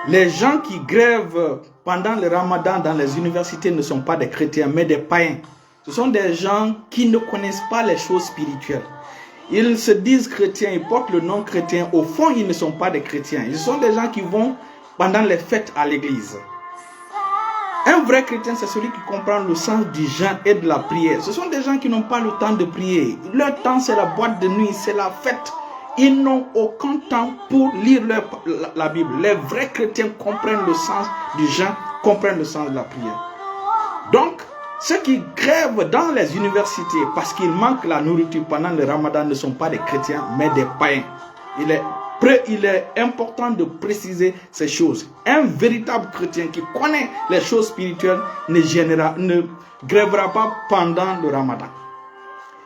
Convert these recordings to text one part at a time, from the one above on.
Les gens qui grèvent pendant le ramadan dans les universités ne sont pas des chrétiens, mais des païens. Ce sont des gens qui ne connaissent pas les choses spirituelles. Ils se disent chrétiens, ils portent le nom chrétien. Au fond, ils ne sont pas des chrétiens. Ils sont des gens qui vont pendant les fêtes à l'église. Un vrai chrétien, c'est celui qui comprend le sens du jeûne et de la prière. Ce sont des gens qui n'ont pas le temps de prier. Leur temps, c'est la boîte de nuit, c'est la fête. Ils n'ont aucun temps pour lire la Bible. Les vrais chrétiens comprennent le sens du jeûne, comprennent le sens de la prière. Donc, ceux qui grèvent dans les universités parce qu'il manque la nourriture pendant le ramadan ne sont pas des chrétiens, mais des païens. Il est important de préciser ces choses. Un véritable chrétien qui connaît les choses spirituelles ne grèvera pas pendant le ramadan.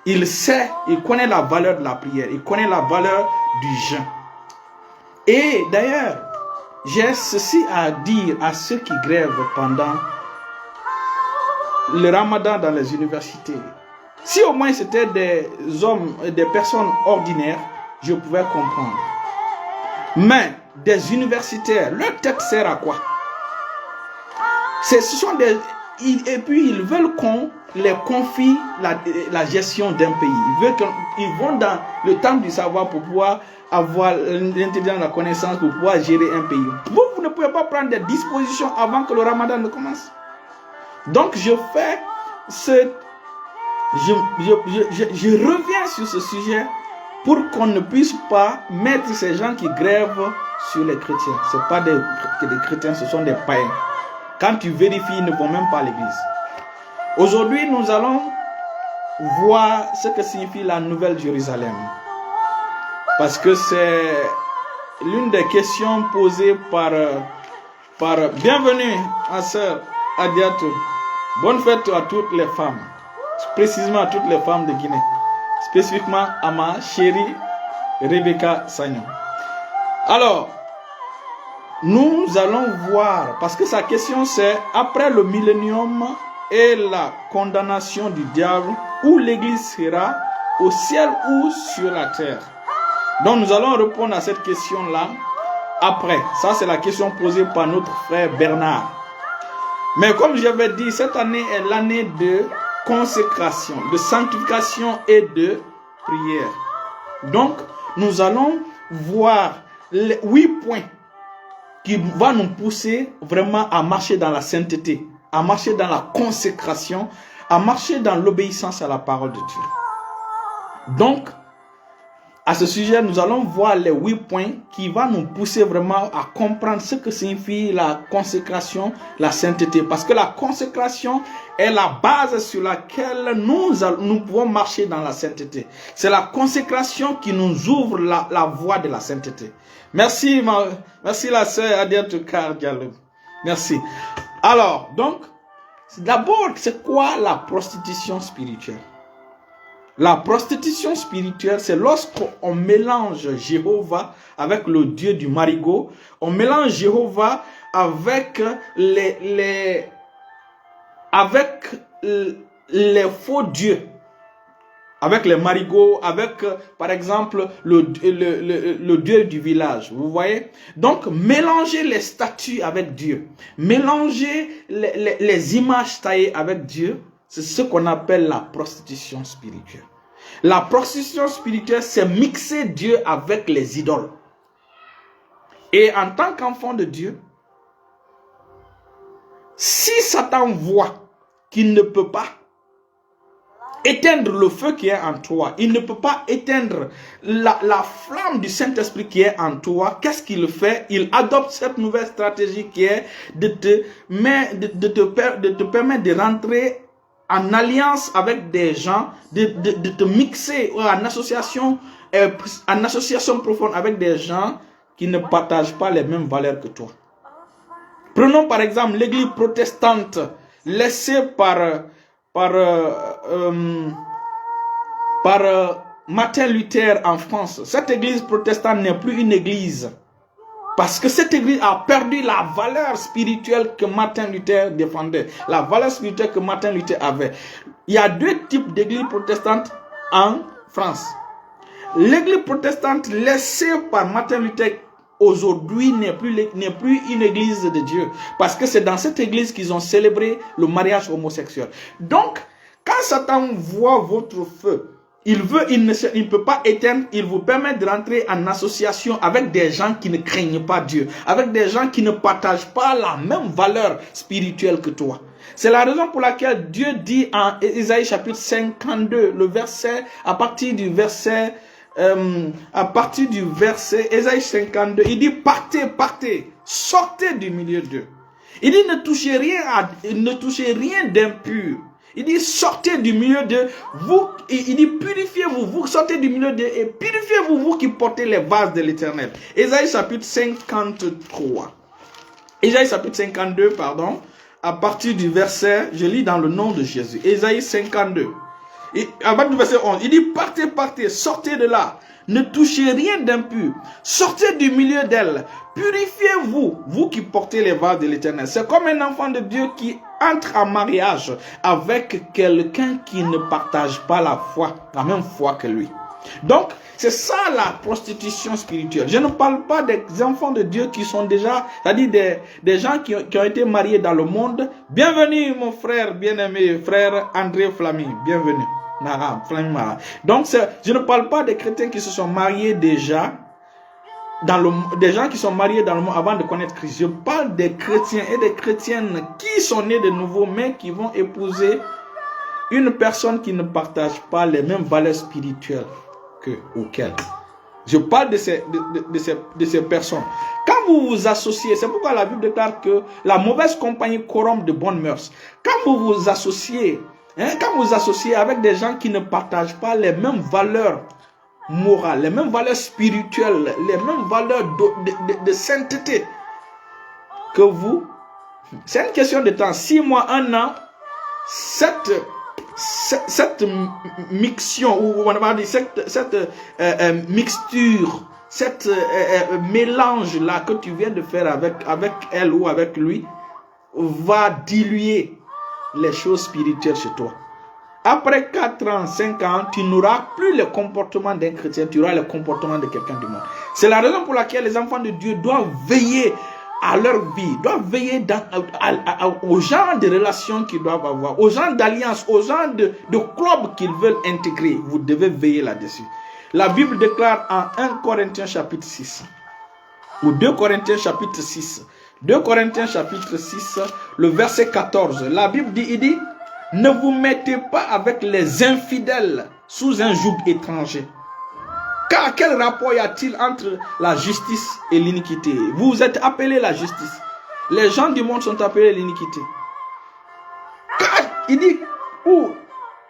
Il sait, il connaît la valeur de la prière, il connaît la valeur du jeûne. Et d'ailleurs, j'ai ceci à dire à ceux qui grèvent pendant le ramadan dans les universités. Si au moins c'était des hommes, des personnes ordinaires, je pouvais comprendre. Mais des universitaires, leur tête sert à quoi? Ce sont des... Et puis ils veulent qu'on les confie la gestion d'un pays. Ils vont dans le temps du savoir pour pouvoir avoir l'intelligence, la connaissance, pour pouvoir gérer un pays. Vous ne pouvez pas prendre des dispositions avant que le ramadan ne commence. Donc je reviens sur ce sujet pour qu'on ne puisse pas mettre ces gens qui grèvent sur les chrétiens. Ce ne sont pas des chrétiens, ce sont des païens. Quand tu vérifies, ils ne vont même pas à l'église. Aujourd'hui, nous allons voir ce que signifie la Nouvelle Jérusalem. Parce que c'est l'une des questions posées par bienvenue à sœur Adiatou. Bonne fête à toutes les femmes, précisément à toutes les femmes de Guinée, spécifiquement à ma chérie Rebecca Sagnon. Alors, nous allons voir, parce que sa question c'est, après le millénium et la condamnation du diable, où l'église sera, au ciel ou sur la terre. Donc nous allons répondre à cette question-là après. Ça c'est la question posée par notre frère Bernard. Mais comme j'avais dit, cette année est l'année de consécration, de sanctification et de prière. Donc, nous allons voir les 8 points qui vont nous pousser vraiment à marcher dans la sainteté, à marcher dans la consécration, à marcher dans l'obéissance à la parole de Dieu. Donc, à ce sujet, nous allons voir les 8 points qui vont nous pousser vraiment à comprendre ce que signifie la consécration, la sainteté. Parce que la consécration est la base sur laquelle nous pouvons marcher dans la sainteté. C'est la consécration qui nous ouvre la voie de la sainteté. Merci la sœur Adiatou Diallo. Merci. Alors, donc, d'abord, c'est quoi la prostitution spirituelle? La prostitution spirituelle, c'est lorsqu'on mélange Jéhovah avec le Dieu du marigot. On mélange Jéhovah avec les faux dieux. Avec les marigots, avec par exemple le Dieu du village. Vous voyez? Donc, mélanger les statues avec Dieu. Mélanger les images taillées avec Dieu. C'est ce qu'on appelle la prostitution spirituelle. La prostitution spirituelle, c'est mixer Dieu avec les idoles. Et en tant qu'enfant de Dieu, si Satan voit qu'il ne peut pas éteindre le feu qui est en toi, il ne peut pas éteindre la flamme du Saint-Esprit qui est en toi, qu'est-ce qu'il fait? Il adopte cette nouvelle stratégie qui est de te permettre de rentrer en alliance avec des gens, de te mixer en association profonde avec des gens qui ne partagent pas les mêmes valeurs que toi. Prenons par exemple l'église protestante laissée par Martin Luther en France. Cette église protestante n'est plus une église. Parce que cette église a perdu la valeur spirituelle que Martin Luther défendait. La valeur spirituelle que Martin Luther avait. Il y a 2 types d'églises protestantes en France. L'église protestante laissée par Martin Luther aujourd'hui n'est plus une église de Dieu. Parce que c'est dans cette église qu'ils ont célébré le mariage homosexuel. Donc, quand Satan voit votre feu, il ne peut pas éteindre, il vous permet de rentrer en association avec des gens qui ne craignent pas Dieu, avec des gens qui ne partagent pas la même valeur spirituelle que toi. C'est la raison pour laquelle Dieu dit en Isaïe chapitre 52, le verset, à partir du verset, Isaïe 52, il dit partez, partez, sortez du milieu d'eux. Il dit ne touchez rien d'impur. Il dit sortez du milieu de vous, il dit purifiez-vous, vous sortez du milieu de et purifiez-vous, vous qui portez les vases de l'Éternel. Isaïe chapitre 53. Isaïe chapitre 52, pardon, à partir du verset, je lis dans le nom de Jésus. Isaïe 52. Et à partir du verset 11, il dit partez, partez, sortez de là. Ne touchez rien d'impur. Sortez du milieu d'elle. Purifiez-vous, vous qui portez les vases de l'Éternel. C'est comme un enfant de Dieu qui entre en mariage avec quelqu'un qui ne partage pas la foi, la même foi que lui. Donc, c'est ça la prostitution spirituelle. Je ne parle pas des enfants de Dieu qui sont déjà, c'est-à-dire des gens qui ont été mariés dans le monde. Bienvenue mon frère bien-aimé, frère André Flamy, bienvenue. Donc, je ne parle pas des chrétiens qui se sont mariés déjà, des gens qui sont mariés dans le monde avant de connaître Christ. Je parle des chrétiens et des chrétiennes qui sont nés de nouveau, mais qui vont épouser une personne qui ne partage pas les mêmes valeurs spirituelles qu'elles. Je parle de ces personnes. Quand vous vous associez, c'est pourquoi la Bible déclare que la mauvaise compagnie corrompt de bonnes mœurs. Quand vous vous associez, quand vous associez avec des gens qui ne partagent pas les mêmes valeurs morales, les mêmes valeurs spirituelles, les mêmes valeurs de sainteté que vous, c'est une question de temps. 6 mois, 1 an, cette mixtion, ou on va dire cette mixture, cette mélange-là que tu viens de faire avec elle ou avec lui, va diluer les choses spirituelles chez toi. Après 4 ans, 5 ans, tu n'auras plus le comportement d'un chrétien, tu auras le comportement de quelqu'un du monde. C'est la raison pour laquelle les enfants de Dieu doivent veiller à leur vie, doivent veiller aux genres de relations qu'ils doivent avoir, aux genres d'alliances, aux genres de clubs qu'ils veulent intégrer. Vous devez veiller là-dessus. La Bible déclare en 1 Corinthiens chapitre 6, ou 2 Corinthiens chapitre 6, 2 Corinthiens chapitre 6, le verset 14, la Bible dit, il dit, ne vous mettez pas avec les infidèles sous un joug étranger. Car quel rapport y a-t-il entre la justice et l'iniquité? Vous êtes appelés la justice. Les gens du monde sont appelés l'iniquité. Il dit,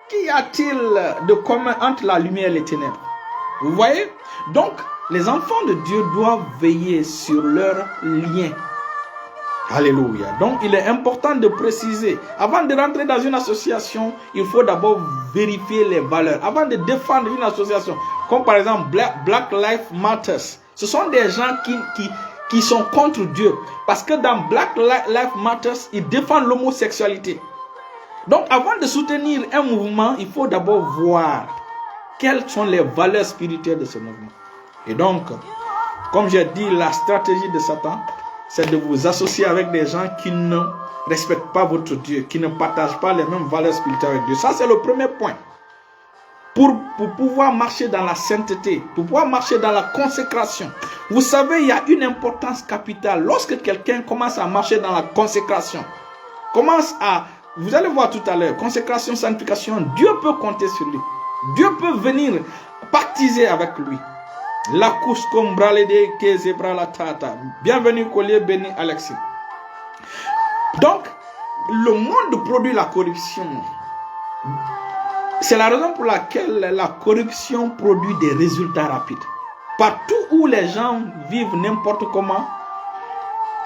qu'y a-t-il de commun entre la lumière et les ténèbres? Vous voyez? Donc, les enfants de Dieu doivent veiller sur leurs liens. Alléluia. Donc, il est important de préciser. Avant de rentrer dans une association, il faut d'abord vérifier les valeurs. Avant de défendre une association, comme par exemple Black Lives Matter, ce sont des gens qui sont contre Dieu. Parce que dans Black Lives Matter, ils défendent l'homosexualité. Donc, avant de soutenir un mouvement, il faut d'abord voir quelles sont les valeurs spirituelles de ce mouvement. Et donc, comme j'ai dit, la stratégie de Satan, c'est de vous associer avec des gens qui ne respectent pas votre Dieu, qui ne partagent pas les mêmes valeurs spirituelles avec Dieu. Ça, c'est le premier point. Pour pouvoir marcher dans la sainteté, pour pouvoir marcher dans la consécration. Vous savez, il y a une importance capitale. Lorsque quelqu'un commence à marcher dans la consécration, vous allez voir tout à l'heure, consécration, sanctification, Dieu peut compter sur lui. Dieu peut venir pactiser avec lui. La couche comme bralede que zebra la tata. Bienvenue collier béni Alexis. Donc, le monde produit la corruption. C'est la raison pour laquelle la corruption produit des résultats rapides. Partout où les gens vivent n'importe comment,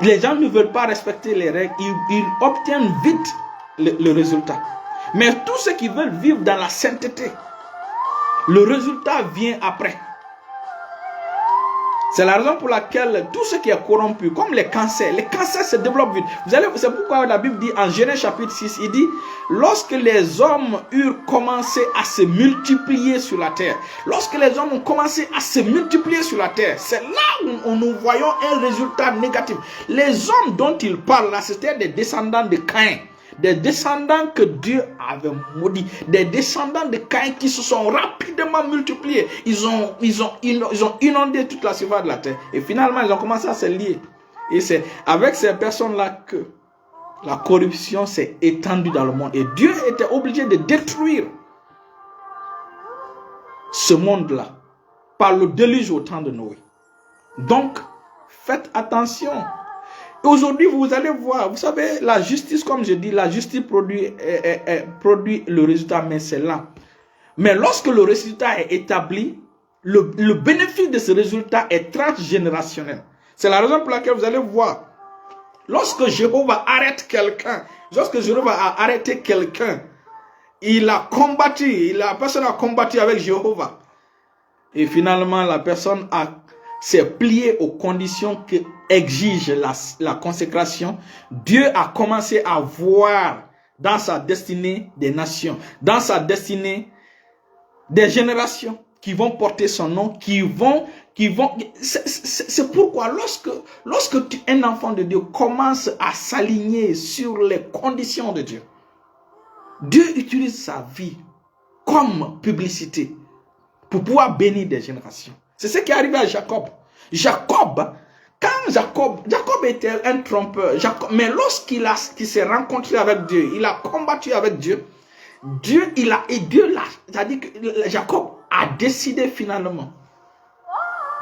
les gens ne veulent pas respecter les règles, ils obtiennent vite le résultat. Mais tous ceux qui veulent vivre dans la sainteté, le résultat vient après. C'est la raison pour laquelle tout ce qui est corrompu, comme les cancers se développent vite. C'est pourquoi la Bible dit en Genèse chapitre 6, il dit, lorsque les hommes eurent commencé à se multiplier sur la terre, lorsque les hommes ont commencé à se multiplier sur la terre, c'est là où nous voyons un résultat négatif. Les hommes dont il parle là, c'était des descendants de Caïn. Des descendants que Dieu avait maudits, des descendants de Caïn qui se sont rapidement multipliés. Ils ont inondé toute la surface de la terre. Et finalement, ils ont commencé à se lier. Et c'est avec ces personnes-là que la corruption s'est étendue dans le monde. Et Dieu était obligé de détruire ce monde-là par le déluge au temps de Noé. Donc, faites attention. Aujourd'hui, vous allez voir, vous savez, la justice, comme je dis, la justice produit le résultat, mais c'est lent. Mais lorsque le résultat est établi, le bénéfice de ce résultat est transgénérationnel. C'est la raison pour laquelle vous allez voir, lorsque Jéhovah arrête quelqu'un, lorsque Jéhovah a arrêté quelqu'un, la personne a combattu avec Jéhovah. Et finalement, la personne s'est pliée aux conditions que exige la consécration. Dieu a commencé à voir dans sa destinée des nations, dans sa destinée des générations qui vont porter son nom, c'est pourquoi lorsque un enfant de Dieu commence à s'aligner sur les conditions de Dieu, Dieu utilise sa vie comme publicité pour pouvoir bénir des générations. C'est ce qui est arrivé à Jacob. Jacob était un trompeur. Mais lorsqu'il s'est rencontré avec Dieu, il a combattu avec Dieu. C'est-à-dire que Jacob a décidé finalement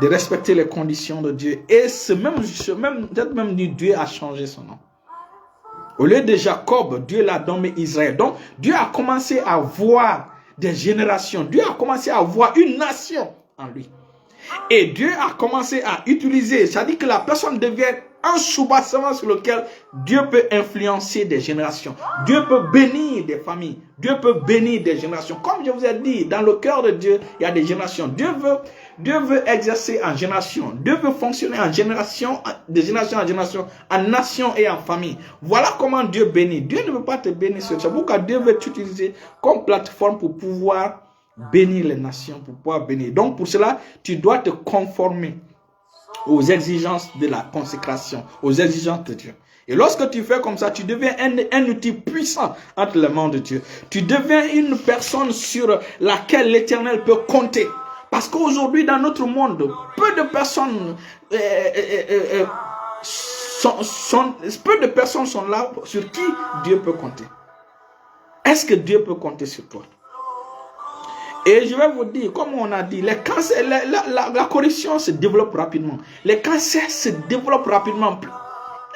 de respecter les conditions de Dieu. Et cette même Dieu a changé son nom. Au lieu de Jacob, Dieu l'a nommé Israël. Donc, Dieu a commencé à voir des générations. Dieu a commencé à voir une nation en lui. Et Dieu a commencé à utiliser, c'est-à-dire que la personne devient un soubassement sur lequel Dieu peut influencer des générations. Dieu peut bénir des familles. Dieu peut bénir des générations. Comme je vous ai dit, dans le cœur de Dieu, il y a des générations. Dieu veut exercer en génération. Dieu veut fonctionner en génération, de génération en génération, en nation et en famille. Voilà comment Dieu bénit. Dieu ne veut pas te bénir seul. C'est pourquoi Dieu veut t'utiliser comme plateforme pour pouvoir bénir les nations, pour pouvoir bénir. Donc pour cela, tu dois te conformer aux exigences de la consécration, aux exigences de Dieu. Et lorsque tu fais comme ça, tu deviens un outil puissant entre les mains de Dieu. Tu deviens une personne sur laquelle l'Éternel peut compter. Parce qu'aujourd'hui, dans notre monde, peu de personnes sont là sur qui Dieu peut compter. Est-ce que Dieu peut compter sur toi? Et je vais vous dire, comme on a dit, les cancers, la corruption se développe rapidement. Les cancers se développent rapidement.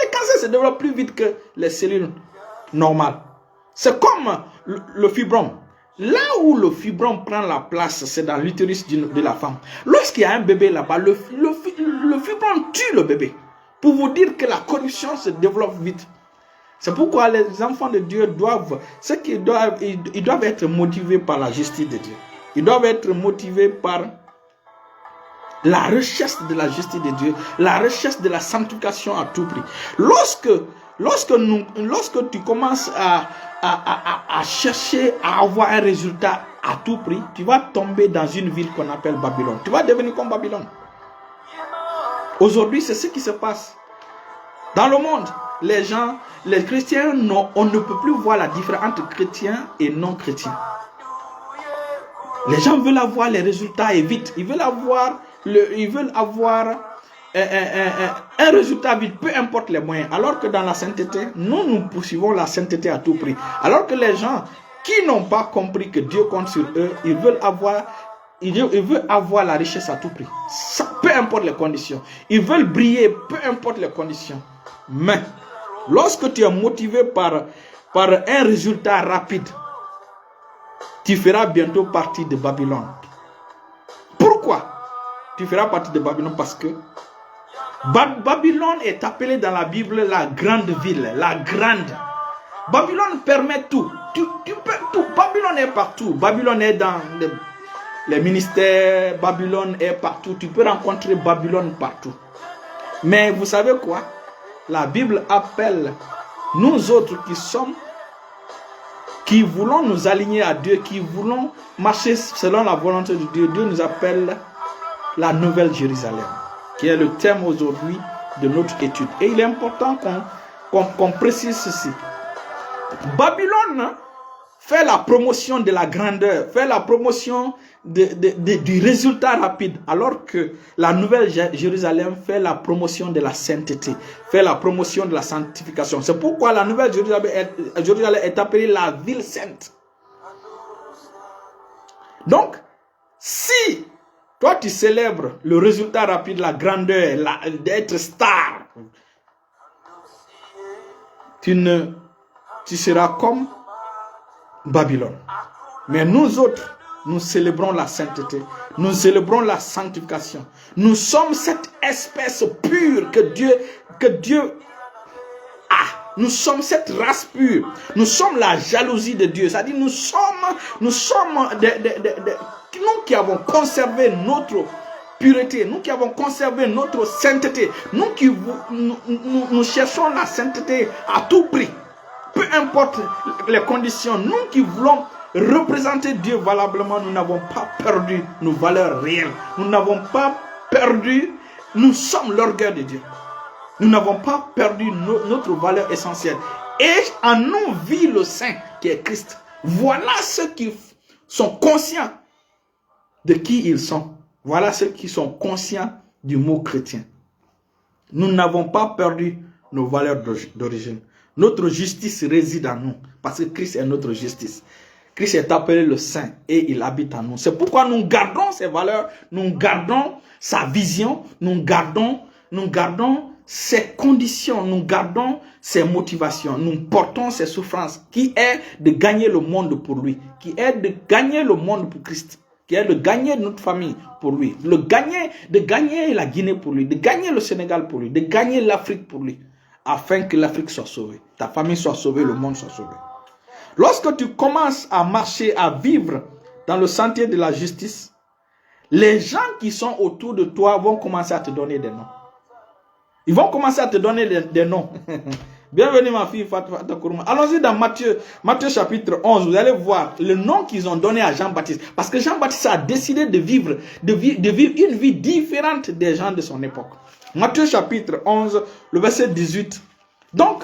Les cancers se développent plus vite que les cellules normales. C'est comme le fibrome. Là où le fibrome prend la place, c'est dans l'utérus de la femme. Lorsqu'il y a un bébé là-bas, le fibrome tue le bébé. Pour vous dire que la corruption se développe vite. C'est pourquoi les enfants de Dieu doivent être motivés par la justice de Dieu. Ils doivent être motivés par la recherche de la justice de Dieu, la recherche de la sanctification à tout prix. Lorsque tu commences à chercher à avoir un résultat à tout prix, tu vas tomber dans une ville qu'on appelle Babylone. Tu vas devenir comme Babylone. Aujourd'hui, c'est ce qui se passe. Dans le monde, les chrétiens, on ne peut plus voir la différence entre chrétiens et non chrétiens. Les gens veulent avoir les résultats et vite. Ils veulent avoir un résultat vite, peu importe les moyens. Alors que dans la sainteté, nous poursuivons la sainteté à tout prix. Alors que les gens qui n'ont pas compris que Dieu compte sur eux, ils veulent avoir la richesse à tout prix. Ça, peu importe les conditions. Ils veulent briller, peu importe les conditions. Mais lorsque tu es motivé par un résultat rapide, tu feras bientôt partie de Babylone. Pourquoi tu feras partie de Babylone? Parce que Babylone est appelée dans la Bible la grande ville, la grande. Babylone permet tout. Tu peux tout. Babylone est partout. Babylone est dans les ministères, Babylone est partout. Tu peux rencontrer Babylone partout. Mais vous savez quoi? La Bible appelle nous autres qui voulons nous aligner à Dieu, qui voulons marcher selon la volonté de Dieu. Dieu nous appelle la Nouvelle Jérusalem, qui est le thème aujourd'hui de notre étude. Et il est important qu'on précise ceci. Babylone fait la promotion de la grandeur, fait la promotion du résultat rapide, alors que la Nouvelle Jérusalem fait la promotion de la sainteté, fait la promotion de la sanctification. C'est pourquoi la Nouvelle Jérusalem est appelée la ville sainte. Donc, si toi tu célèbres le résultat rapide, la grandeur, d'être star, tu seras comme Babylone. Mais nous autres, nous célébrons la sainteté, nous célébrons la sanctification. Nous sommes cette espèce pure que Dieu a. Nous sommes cette race pure. Nous sommes la jalousie de Dieu. C'est-à-dire nous sommes nous qui avons conservé notre pureté, nous qui avons conservé notre sainteté, nous cherchons la sainteté à tout prix. Peu importe les conditions, nous qui voulons représenter Dieu valablement, nous n'avons pas perdu nos valeurs réelles. Nous n'avons pas perdu, nous sommes l'orgueil de Dieu. Nous n'avons pas perdu notre valeur essentielle. Et en nous vit le Saint qui est Christ. Voilà ceux qui sont conscients de qui ils sont. Voilà ceux qui sont conscients du mot chrétien. Nous n'avons pas perdu nos valeurs d'origine. Notre justice réside en nous, parce que Christ est notre justice. Christ est appelé le Saint et il habite en nous. C'est pourquoi nous gardons ses valeurs, nous gardons sa vision, nous gardons ses conditions, nous gardons ses motivations, nous portons ses souffrances, qui est de gagner le monde pour lui, qui est de gagner le monde pour Christ, qui est de gagner notre famille pour lui, de gagner la Guinée pour lui, de gagner le Sénégal pour lui, de gagner l'Afrique pour lui, afin que l'Afrique soit sauvée, ta famille soit sauvée, le monde soit sauvé. Lorsque tu commences à marcher, à vivre dans le sentier de la justice, les gens qui sont autour de toi vont commencer à te donner des noms. Ils vont commencer à te donner des noms. Bienvenue ma fille Fata Kourouma. Allons-y dans Matthieu chapitre 11. Vous allez voir le nom qu'ils ont donné à Jean-Baptiste. Parce que Jean-Baptiste a décidé de vivre une vie différente des gens de son époque. Matthieu chapitre 11, le verset 18. Donc,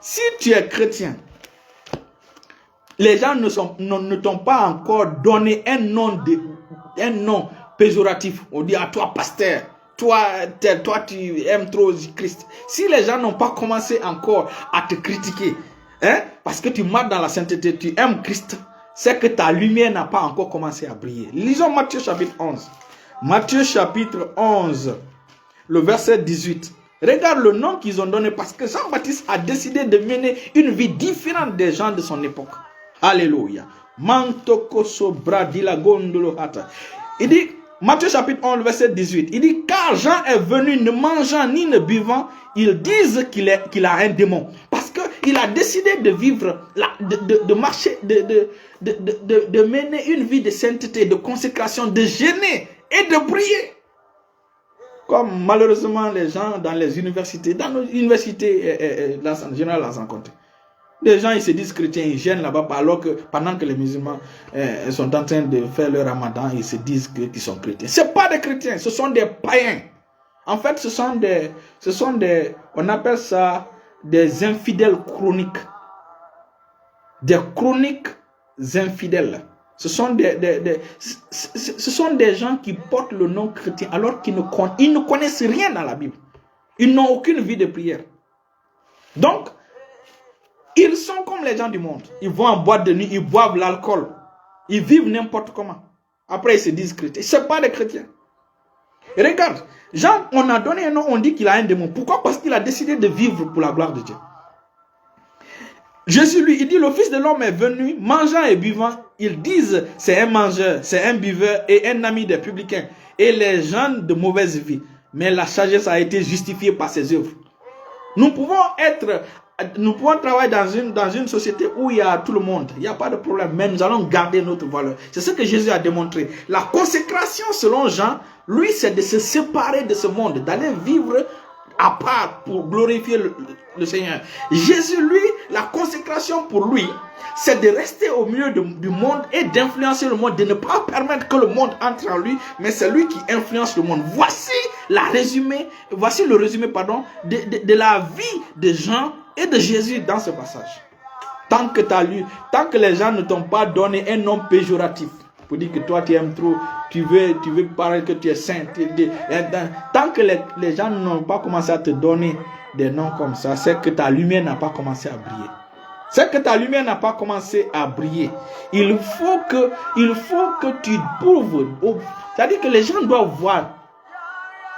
si tu es chrétien, les gens ne t'ont pas encore donné un nom péjoratif. On dit à toi, pasteur, toi tu aimes trop Christ. Si les gens n'ont pas commencé encore à te critiquer, parce que tu marches dans la sainteté, tu aimes Christ, c'est que ta lumière n'a pas encore commencé à briller. Lisons Matthieu chapitre 11. Matthieu chapitre 11, le verset 18. Regarde le nom qu'ils ont donné, parce que Jean-Baptiste a décidé de mener une vie différente des gens de son époque. Alléluia. Il dit, Matthieu chapitre 11, verset 18, il dit, car Jean est venu ne mangeant ni ne buvant, ils disent qu'il a un démon. Parce qu'il a décidé de vivre, de marcher, de mener une vie de sainteté, de consécration, de jeûner et de prier. Comme malheureusement les gens dans les universités, dans nos universités en général, en compte. Les gens, ils se disent chrétiens, ils gênent là-bas, alors que pendant que les musulmans sont en train de faire leur ramadan, ils se disent qu'ils sont chrétiens. Ce ne sont pas des chrétiens, ce sont des païens. En fait, ce sont des, on appelle ça des infidèles chroniques. Des chroniques infidèles. Ce sont des gens qui portent le nom chrétien alors qu'ils ne connaissent rien dans la Bible. Ils n'ont aucune vie de prière. Donc, ils sont comme les gens du monde. Ils vont en boîte de nuit, ils boivent l'alcool. Ils vivent n'importe comment. Après, ils se disent chrétiens. Ce ne sont pas des chrétiens. Et regarde, Jean, on a donné un nom, on dit qu'il a un démon. Pourquoi? Parce qu'il a décidé de vivre pour la gloire de Dieu. Jésus, lui, il dit, le Fils de l'homme est venu, mangeant et buvant. Ils disent, c'est un mangeur, c'est un buveur et un ami des publicains. Et les gens de mauvaise vie. Mais la sagesse a été justifiée par ses œuvres. Nous pouvons être nous pouvons travailler dans une société où il y a tout le monde. Il n'y a pas de problème. Mais nous allons garder notre valeur. C'est ce que Jésus a démontré. La consécration, selon Jean, lui, c'est de se séparer de ce monde, d'aller vivre à part pour glorifier le Seigneur. Jésus, lui, la consécration pour lui, c'est de rester au milieu du monde et d'influencer le monde, de ne pas permettre que le monde entre en lui, mais c'est lui qui influence le monde. Voici le résumé de la vie de Jean et de Jésus dans ce passage. Tant que tu as lu, tant que les gens ne t'ont pas donné un nom péjoratif, pour dire que toi tu aimes trop, tu veux parler que tu es saint, tant que les gens n'ont pas commencé à te donner des noms comme ça, c'est que ta lumière n'a pas commencé à briller. C'est que ta lumière n'a pas commencé à briller. Il faut que tu prouves. C'est-à-dire que les gens doivent voir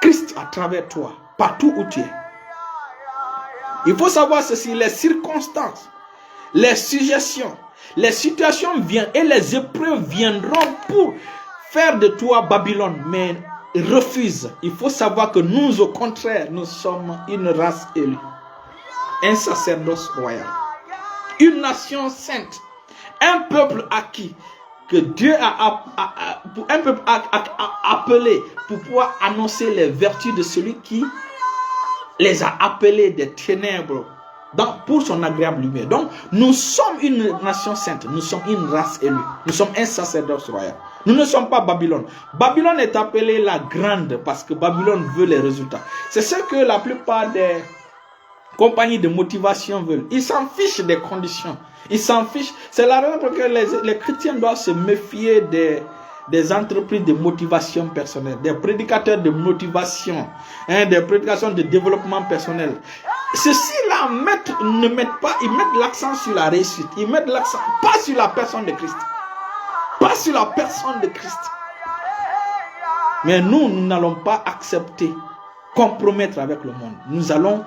Christ à travers toi, partout où tu es. Il faut savoir ceci, les circonstances, les suggestions, les situations viennent et les épreuves viendront pour faire de toi Babylone, mais refuse. Il faut savoir que nous, au contraire, nous sommes une race élue, un sacerdoce royal, une nation sainte, un peuple acquis, que Dieu un peuple appelé pour pouvoir annoncer les vertus de celui qui les a appelés des ténèbres pour son agréable lumière. Donc, nous sommes une nation sainte, nous sommes une race élue, nous sommes un sacerdoce royal. Nous ne sommes pas Babylone. Babylone est appelée la grande parce que Babylone veut les résultats. C'est ce que la plupart des compagnies de motivation veulent. Ils s'en fichent des conditions. Ils s'en fichent. C'est la raison pour laquelle les chrétiens doivent se méfier des entreprises de motivation personnelle, des prédicateurs de motivation, des prédications de développement personnel. Ceux-ci-là ils mettent l'accent sur la réussite. Ils mettent l'accent pas sur la personne de Christ. Pas sur la personne de Christ. Mais nous n'allons pas accepter, compromettre avec le monde. Nous allons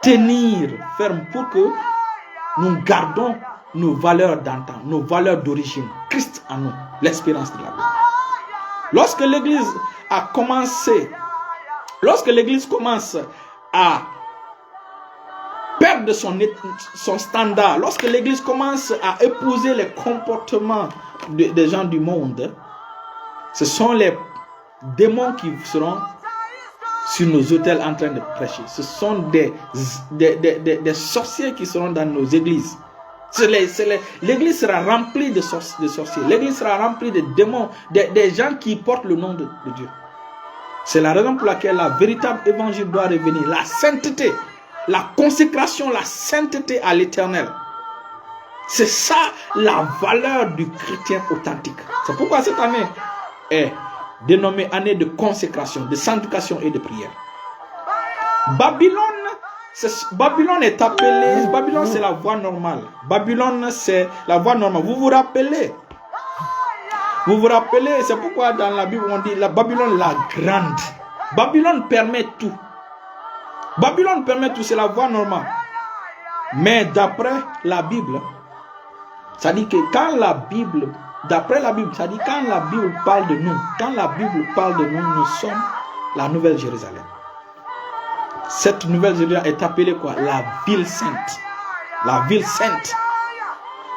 tenir ferme pour que nous gardons nos valeurs d'antan, nos valeurs d'origine. Christ en nous, l'espérance de la vie. Lorsque l'Église commence à perdre son standard, lorsque l'Église commence à épouser les comportements des gens du monde, ce sont les démons qui seront sur nos autels en train de prêcher. Ce sont des sorciers qui seront dans nos églises. L'église sera remplie de sorciers. L'église sera remplie de démons, des gens qui portent le nom de Dieu. C'est la raison pour laquelle la véritable évangile doit revenir. La sainteté, la consécration, la sainteté à l'éternel. C'est ça la valeur du chrétien authentique. C'est pourquoi cette année est dénommée année de consécration, de sanctification et de prière. Babylone est appelée, Babylone c'est la voie normale. Babylone c'est la voie normale. Vous vous rappelez, c'est pourquoi dans la Bible on dit la Babylone la grande. Babylone permet tout. Babylone permet tout, c'est la voie normale. Mais d'après la Bible, ça dit que quand la Bible, d'après la Bible, ça dit quand la Bible parle de nous, nous sommes la Nouvelle Jérusalem. Cette Nouvelle Jérusalem est appelée quoi? La ville sainte. La ville sainte.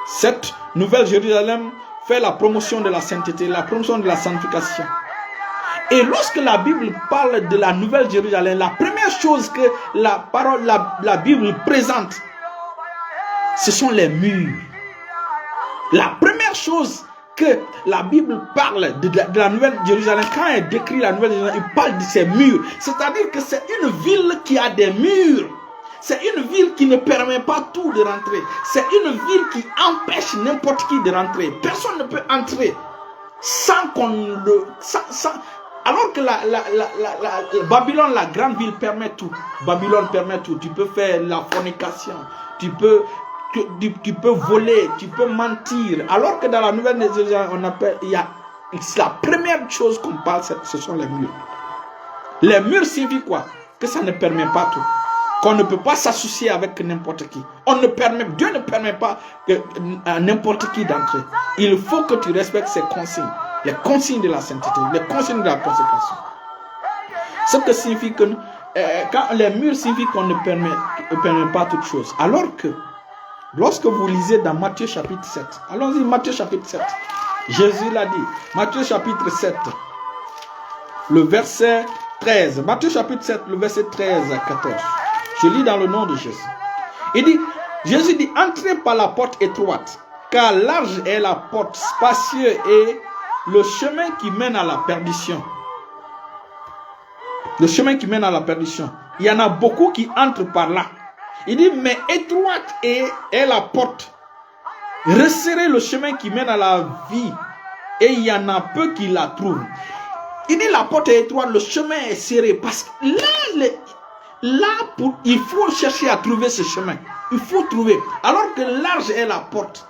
Cette Nouvelle Jérusalem fait la promotion de la sainteté, la promotion de la sanctification. Et lorsque la Bible parle de la Nouvelle Jérusalem, la première chose que la Bible présente, ce sont les murs. La première chose que la Bible parle de la Nouvelle Jérusalem, quand elle décrit la Nouvelle Jérusalem, il parle de ses murs. C'est-à-dire que c'est une ville qui a des murs. C'est une ville qui ne permet pas tout de rentrer. C'est une ville qui empêche n'importe qui de rentrer. Personne ne peut entrer sans qu'on le... Alors que la Babylone, la grande ville, permet tout. Babylone permet tout. Tu peux faire la fornication. Tu peux voler. Tu peux mentir. Alors que dans la Nouvelle Jérusalem, la première chose qu'on parle, ce sont les murs. Les murs signifient quoi? Que ça ne permet pas tout. Qu'on ne peut pas s'associer avec n'importe qui. Dieu ne permet pas à n'importe qui d'entrer. Il faut que tu respectes ses consignes. Les consignes de la sainteté, les consignes de la consécration. Ce que signifie quand les murs civiques, on ne permet pas toutes choses. Alors que, lorsque vous lisez dans Matthieu chapitre 7, allons-y, Matthieu chapitre 7, Jésus l'a dit, Matthieu chapitre 7, le verset 13, Matthieu chapitre 7, le verset 13 à 14, je lis dans le nom de Jésus. Il dit, Jésus dit, entrez par la porte étroite, car large est la porte, spacieux est le chemin qui mène à la perdition. Le chemin qui mène à la perdition. Il y en a beaucoup qui entrent par là. Il dit, mais étroite est la porte. Resserrez le chemin qui mène à la vie. Et il y en a peu qui la trouvent. Il dit, la porte est étroite, le chemin est serré. Parce que il faut chercher à trouver ce chemin. Il faut trouver. Alors que large est la porte.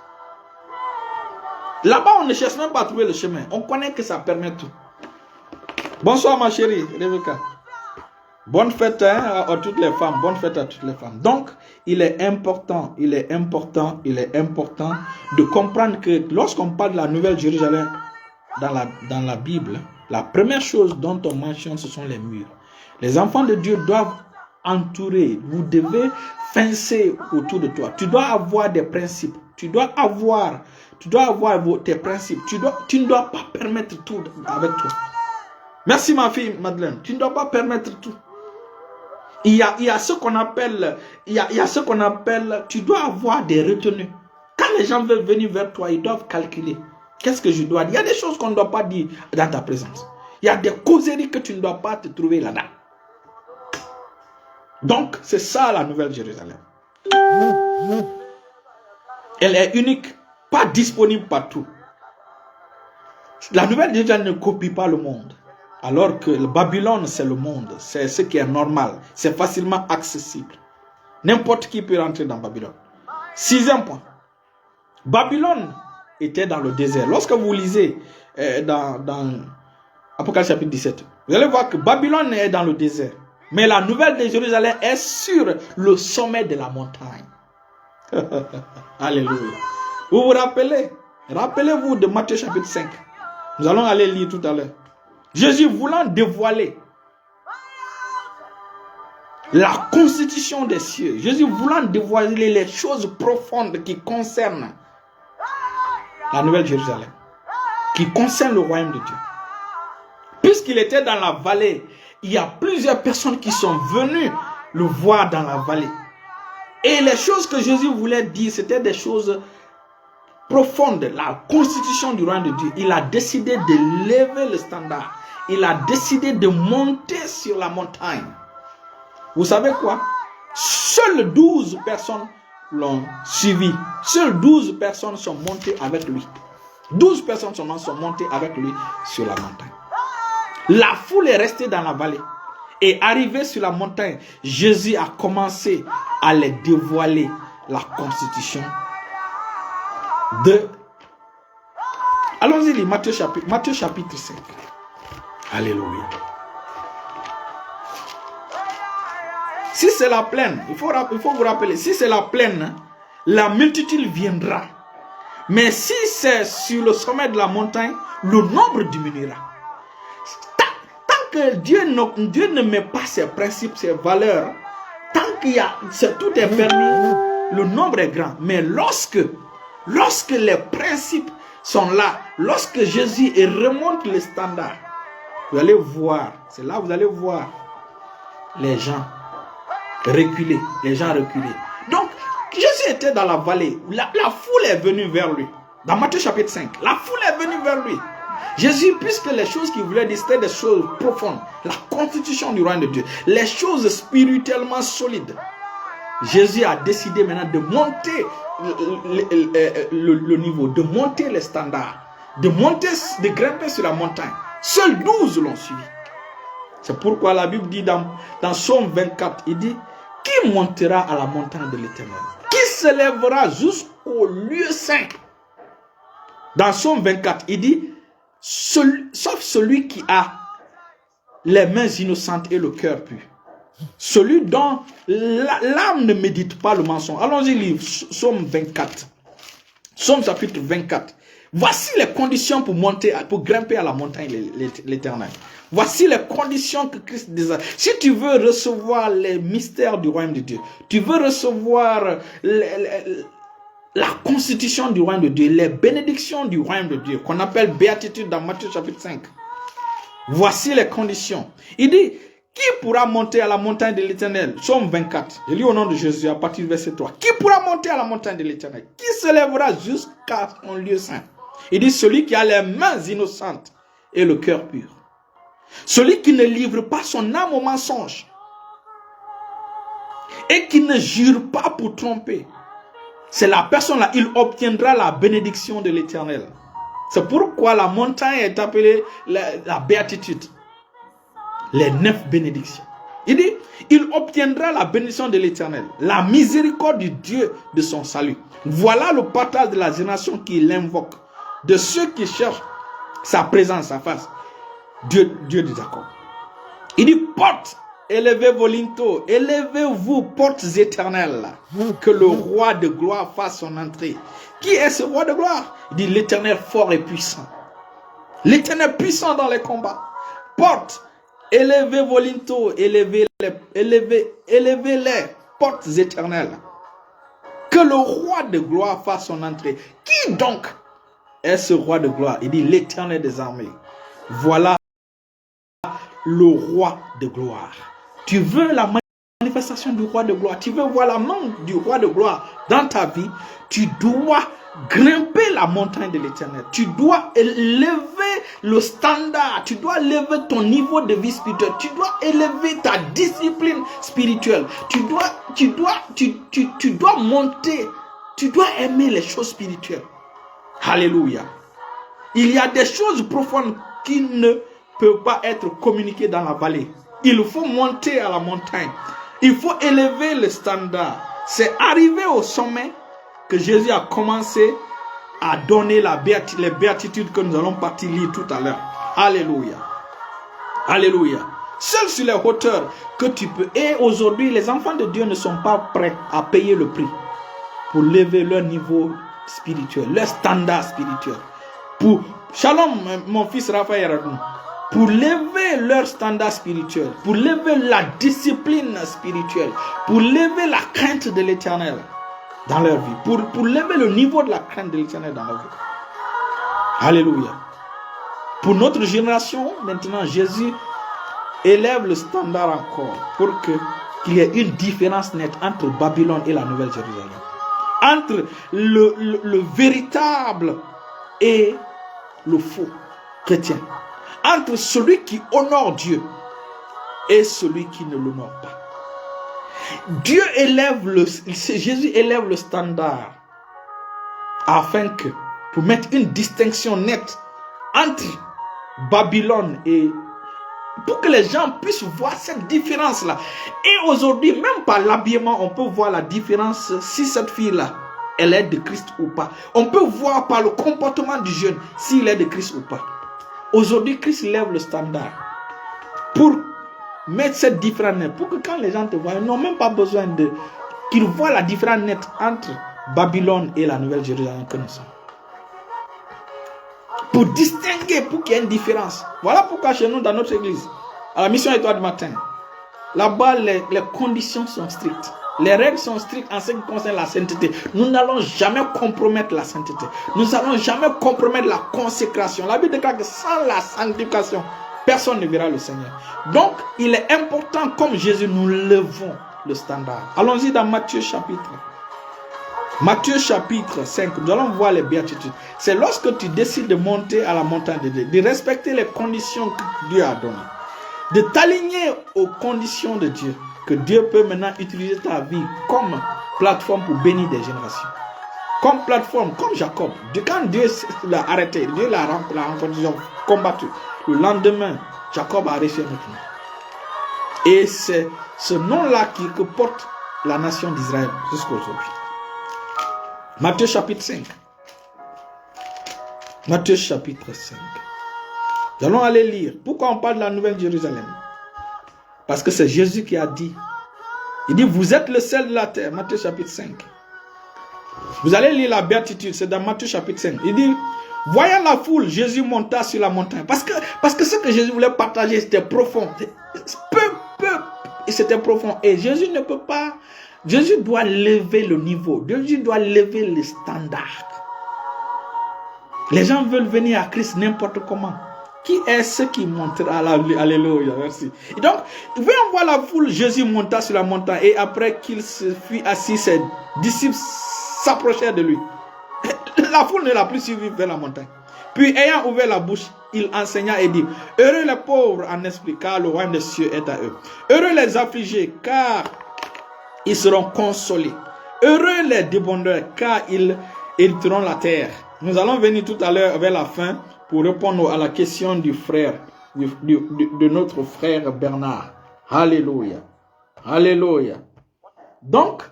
Là-bas, on ne cherche même pas à trouver le chemin. On connaît que ça permet tout. Bonsoir ma chérie, Rebecca. Bonne fête à toutes les femmes. Bonne fête à toutes les femmes. Donc, il est important de comprendre que lorsqu'on parle de la Nouvelle Jérusalem dans la Bible, la première chose dont on mentionne, ce sont les murs. Les enfants de Dieu doivent entourer. Vous devez fencer autour de toi. Tu dois avoir des principes. Tu dois avoir tes principes. Tu ne dois pas permettre tout avec toi. Merci ma fille Madeleine. Tu ne dois pas permettre tout. Il y a ce qu'on appelle, tu dois avoir des retenues. Quand les gens veulent venir vers toi, ils doivent calculer. Qu'est-ce que je dois dire? Il y a des choses qu'on ne doit pas dire dans ta présence. Il y a des causeries que tu ne dois pas te trouver là-dedans. Donc, c'est ça la Nouvelle Jérusalem. Elle est unique, pas disponible partout. La Nouvelle Jérusalem ne copie pas le monde. Alors que le Babylone, c'est le monde. C'est ce qui est normal. C'est facilement accessible. N'importe qui peut rentrer dans Babylone. 6e point. Babylone était dans le désert. Lorsque vous lisez dans Apocalypse chapitre 17, vous allez voir que Babylone est dans le désert. Mais la Nouvelle de Jérusalem est sur le sommet de la montagne. Alléluia. Vous vous rappelez? Rappelez-vous de Matthieu chapitre 5. Nous allons aller lire tout à l'heure. Jésus voulant dévoiler la constitution des cieux. Jésus voulant dévoiler les choses profondes qui concernent la Nouvelle Jérusalem. Qui concernent le royaume de Dieu. Puisqu'il était dans la vallée, il y a plusieurs personnes qui sont venues le voir dans la vallée. Et les choses que Jésus voulait dire, c'était des choses profondes. La constitution du royaume de Dieu. Il a décidé de lever le standard. Il a décidé de monter sur la montagne. Vous savez quoi? Seules 12 personnes l'ont suivi. Seules 12 personnes sont montées avec lui. 12 personnes seulement sont montées avec lui sur la montagne. La foule est restée dans la vallée. Et arrivé sur la montagne, Jésus a commencé à les dévoiler la constitution de... Allons-y lire Matthieu chapitre 5. Alléluia. Si c'est la plaine, il faut vous rappeler, si c'est la plaine, la multitude viendra. Mais si c'est sur le sommet de la montagne, le nombre diminuera. Tant que Dieu ne met pas ses principes, ses valeurs, tant que tout est permis, le nombre est grand. Mais lorsque les principes sont là, lorsque Jésus remonte le standard, vous allez voir, c'est là où vous allez voir les gens reculer, Donc, Jésus était dans la vallée, la foule est venue vers lui. Dans Matthieu chapitre 5, la foule est venue vers lui. Jésus, puisque les choses qu'il voulait dire, c'était des choses profondes, la constitution du royaume de Dieu, les choses spirituellement solides, Jésus a décidé maintenant de monter le niveau, de monter les standards, de grimper sur la montagne. Seuls 12 l'ont suivi. C'est pourquoi la Bible dit dans Psaume 24, il dit, qui montera à la montagne de l'Éternel? Qui s'élèvera jusqu'au lieu saint? Dans Psaume 24, il dit, sauf celui qui a les mains innocentes et le cœur pur. Celui dont l'âme ne médite pas le mensonge. Allons-y lire Psaume 24. Psaume chapitre 24. Voici les conditions pour monter, pour grimper à la montagne l'Éternel. Voici les conditions que Christ désire. Si tu veux recevoir les mystères du royaume de Dieu, tu veux recevoir la constitution du royaume de Dieu, les bénédictions du royaume de Dieu, qu'on appelle béatitude dans Matthieu chapitre 5. Voici les conditions. Il dit, qui pourra monter à la montagne de l'Éternel? Psaume 24. Je lis au nom de Jésus à partir du verset 3. Qui pourra monter à la montagne de l'Éternel? Qui se lèvera jusqu'à son lieu saint? Il dit, celui qui a les mains innocentes et le cœur pur. Celui qui ne livre pas son âme au mensonge et qui ne jure pas pour tromper. C'est la personne-là, il obtiendra la bénédiction de l'Éternel. C'est pourquoi la montagne est appelée la béatitude. Les 9 bénédictions. Il dit, il obtiendra la bénédiction de l'Éternel, la miséricorde du Dieu de son salut. Voilà le partage de la génération qui l'invoque, de ceux qui cherchent sa présence, sa face. Dieu de Jacob. Il dit, porte, élevez vos linteaux, élevez-vous, portes éternelles, que le roi de gloire fasse son entrée. Qui est ce roi de gloire? Il dit, l'Éternel fort et puissant. L'Éternel puissant dans les combats. Porte, élevez vos linteaux, élevez-les, portes éternelles. Que le roi de gloire fasse son entrée. Qui donc est ce roi de gloire? Il dit, l'Éternel des armées. Voilà le roi de gloire. Tu veux la manifestation du roi de gloire, tu veux voir la main du roi de gloire dans ta vie, tu dois grimper la montagne de l'Éternel. Tu dois élever le standard, tu dois élever ton niveau de vie spirituelle, tu dois élever ta discipline spirituelle. Tu dois monter, tu dois aimer les choses spirituelles. Alléluia. Il y a des choses profondes qui ne peuvent pas être communiquées dans la vallée. Il faut monter à la montagne. Il faut élever le standard. C'est arrivé au sommet que Jésus a commencé à donner les béatitudes que nous allons partir lire tout à l'heure. Alléluia. Alléluia. Seul sur les hauteurs que tu peux. Et aujourd'hui, les enfants de Dieu ne sont pas prêts à payer le prix pour lever leur niveau spirituel, leur standard spirituel. Shalom, mon fils Raphaël, pour lever leur standard spirituel, pour lever la discipline spirituelle, pour lever la crainte de l'Éternel dans leur vie, pour lever le niveau de la crainte de l'Éternel dans leur vie. Alléluia. Pour notre génération, maintenant, Jésus élève le standard encore pour qu'il y ait une différence nette entre Babylone et la Nouvelle Jérusalem. Entre le véritable et le faux chrétien. Entre celui qui honore Dieu et celui qui ne l'honore pas. Jésus élève le standard afin que, pour mettre une distinction nette entre Babylone et, pour que les gens puissent voir cette différence-là. Et aujourd'hui, même par l'habillement, on peut voir la différence si cette fille-là, elle est de Christ ou pas. On peut voir par le comportement du jeune s'il est de Christ ou pas. Aujourd'hui, Christ lève le standard pour mettre cette différence nette, pour que quand les gens te voient, ils n'ont même pas besoin qu'ils voient la différence nette entre Babylone et la Nouvelle Jérusalem que nous sommes. Pour distinguer, pour qu'il y ait une différence. Voilà pourquoi chez nous, dans notre église, à la mission Étoile du matin, là-bas, les conditions sont strictes. Les règles sont strictes en ce qui concerne la sainteté. Nous n'allons jamais compromettre la sainteté. Nous n'allons jamais compromettre la consécration. La Bible déclare que sans la sanctification, personne ne verra le Seigneur. Donc, il est important, comme Jésus, nous levons le standard. Allons-y dans Matthieu chapitre 5. Nous allons voir les béatitudes. C'est lorsque tu décides de monter à la montagne de Dieu, de respecter les conditions que Dieu a données, de t'aligner aux conditions de Dieu, que Dieu peut maintenant utiliser ta vie comme plateforme pour bénir des générations. Comme plateforme, comme Jacob. Quand Dieu l'a arrêté, Dieu l'a combattu. Le lendemain, Jacob a reçu un autre nom. Et c'est ce nom-là que porte la nation d'Israël jusqu'à aujourd'hui. Matthieu chapitre 5. Matthieu chapitre 5. Nous allons aller lire. Pourquoi on parle de la Nouvelle Jérusalem? Parce que c'est Jésus qui a dit. Il dit, vous êtes le sel de la terre. Matthieu chapitre 5. Vous allez lire la béatitude, c'est dans Matthieu chapitre 5. Il dit, Voyant la foule, Jésus monta sur la montagne. Parce que ce que Jésus voulait partager, c'était profond. C'était profond. Et Jésus ne peut pas. Jésus doit lever le niveau. Jésus doit lever les standards. Les gens veulent venir à Christ n'importe comment. Qui est ce qui montera? Alléluia, merci. Et donc, voyons voir la foule, Jésus monta sur la montagne. Et après qu'il se fut assis, ses disciples s'approchèrent de lui. La foule ne l'a plus suivi vers la montagne. Puis, ayant ouvert la bouche, il enseigna et dit: heureux les pauvres en esprit, car le royaume des cieux est à eux. Heureux les affligés, car ils seront consolés. Heureux les débondeurs, car ils hériteront la terre. Nous allons venir tout à l'heure vers la fin pour répondre à la question du frère, de notre frère Bernard. Alléluia. Alléluia. Donc,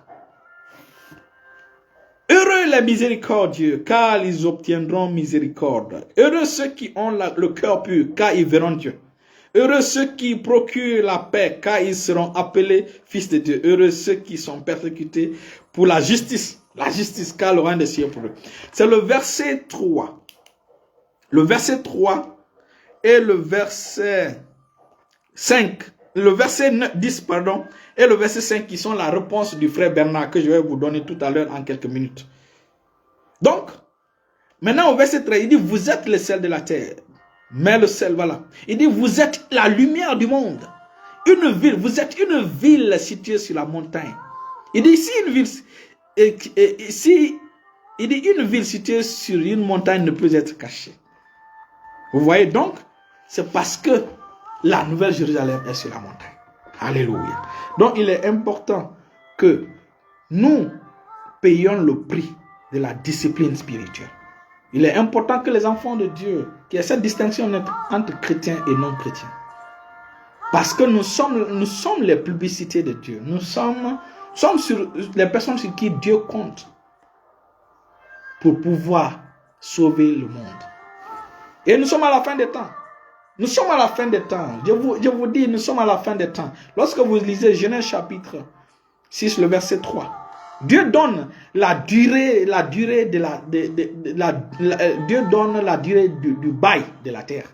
heureux les miséricordieux, car ils obtiendront miséricorde. Heureux ceux qui ont le cœur pur, car ils verront Dieu. Heureux ceux qui procurent la paix, car ils seront appelés fils de Dieu. Heureux ceux qui sont persécutés pour la justice, car le royaume des cieux est pour eux. C'est le verset 3. Le verset 3 et le verset 5. Le verset 10, pardon, et le verset 5 qui sont la réponse du frère Bernard que je vais vous donner tout à l'heure en quelques minutes. Donc, maintenant au verset 13, il dit: vous êtes le sel de la terre. Mais le sel, voilà. Il dit: vous êtes la lumière du monde. Une ville, vous êtes une ville située sur la montagne. Il dit ici une ville, il dit une ville située sur une montagne ne peut être cachée. Vous voyez donc, c'est parce que la Nouvelle Jérusalem est sur la montagne. Alléluia. Donc il est important que nous payions le prix de la discipline spirituelle. Il est important que les enfants de Dieu, qu'il y ait cette distinction entre chrétiens et non-chrétiens. Parce que nous sommes les publicités de Dieu. Nous sommes sur les personnes sur qui Dieu compte pour pouvoir sauver le monde. Et nous sommes à la fin des temps. Nous sommes à la fin des temps. Je vous dis, nous sommes à la fin des temps. Lorsque vous lisez Genèse chapitre 6, le verset 3, Dieu donne la durée du bail de la terre.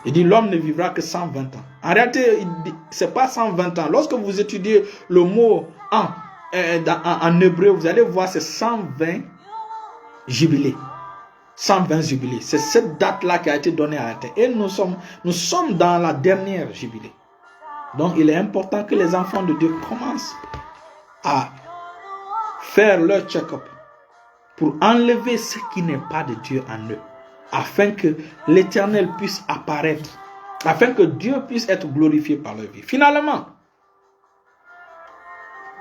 Il dit: l'homme ne vivra que 120 ans. En réalité, ce n'est pas 120 ans. Lorsque vous étudiez le mot en hébreu, vous allez voir c'est 120 jubilés. 120 jubilés. C'est cette date-là qui a été donnée à la terre. Et nous sommes dans la dernière jubilée. Donc, il est important que les enfants de Dieu commencent à faire leur check-up pour enlever ce qui n'est pas de Dieu en eux, afin que l'Éternel puisse apparaître, afin que Dieu puisse être glorifié par leur vie. Finalement,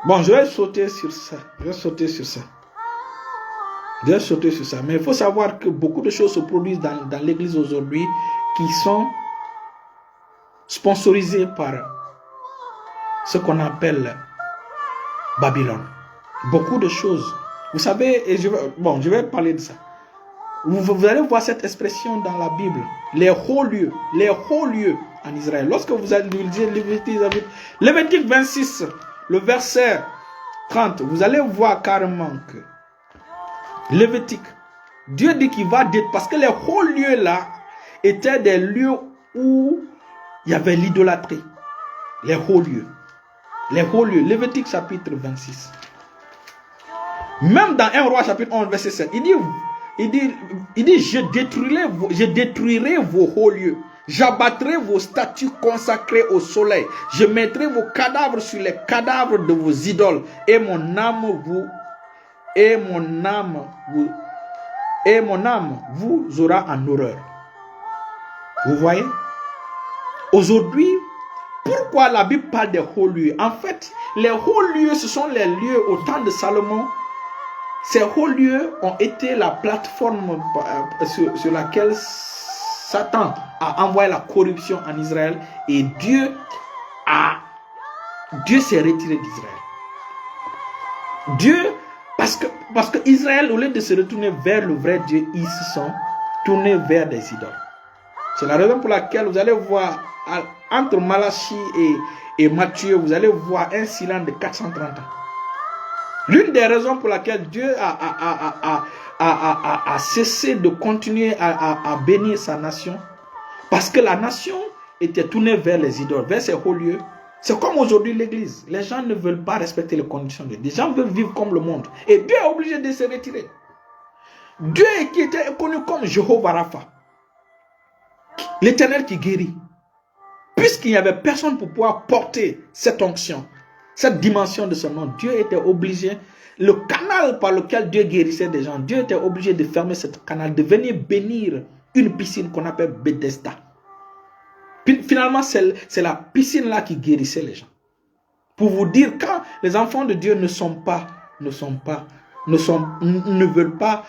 bon, je vais sauter sur ça. Mais il faut savoir que beaucoup de choses se produisent dans l'église aujourd'hui qui sont sponsorisées par ce qu'on appelle Babylone. Beaucoup de choses. Vous savez, et je vais parler de ça. Vous allez voir cette expression dans la Bible. Les hauts lieux en Israël. Lorsque vous allez lire Lévitique 26, le verset 30, vous allez voir carrément que Lévitique, Dieu dit qu'il va détruire, parce que les hauts lieux là étaient des lieux où il y avait l'idolâtrie. Les hauts lieux. Lévitique chapitre 26. Même dans 1 Roi chapitre 11 verset 7, il dit je détruirai vos hauts lieux. J'abattrai vos statues consacrées au soleil. Je mettrai vos cadavres sur les cadavres de vos idoles. Et mon âme vous aura en horreur. Vous voyez? Aujourd'hui, pourquoi la Bible parle des hauts lieux? En fait, les hauts lieux, ce sont les lieux au temps de Salomon. Ces hauts lieux ont été la plateforme sur laquelle Satan a envoyé la corruption en Israël, et Dieu s'est retiré d'Israël. Dieu, parce que Israël, au lieu de se retourner vers le vrai Dieu, ils se sont tournés vers des idoles. C'est la raison pour laquelle vous allez voir entre Malachie et Matthieu, vous allez voir un silence de 430 ans. L'une des raisons pour laquelle Dieu a cessé de continuer à bénir sa nation, parce que la nation était tournée vers les idoles, vers ces hauts lieux. C'est comme aujourd'hui l'église. Les gens ne veulent pas respecter les conditions de Dieu. Les gens veulent vivre comme le monde. Et Dieu est obligé de se retirer. Dieu qui était connu comme Jéhovah Rapha, l'Éternel qui guérit. Puisqu'il n'y avait personne pour pouvoir porter cette onction, cette dimension de son nom, Dieu était obligé, le canal par lequel Dieu guérissait des gens, Dieu était obligé de fermer ce canal, de venir bénir une piscine qu'on appelle Bethesda. Finalement, c'est la piscine là qui guérissait les gens. Pour vous dire, quand les enfants de Dieu ne veulent pas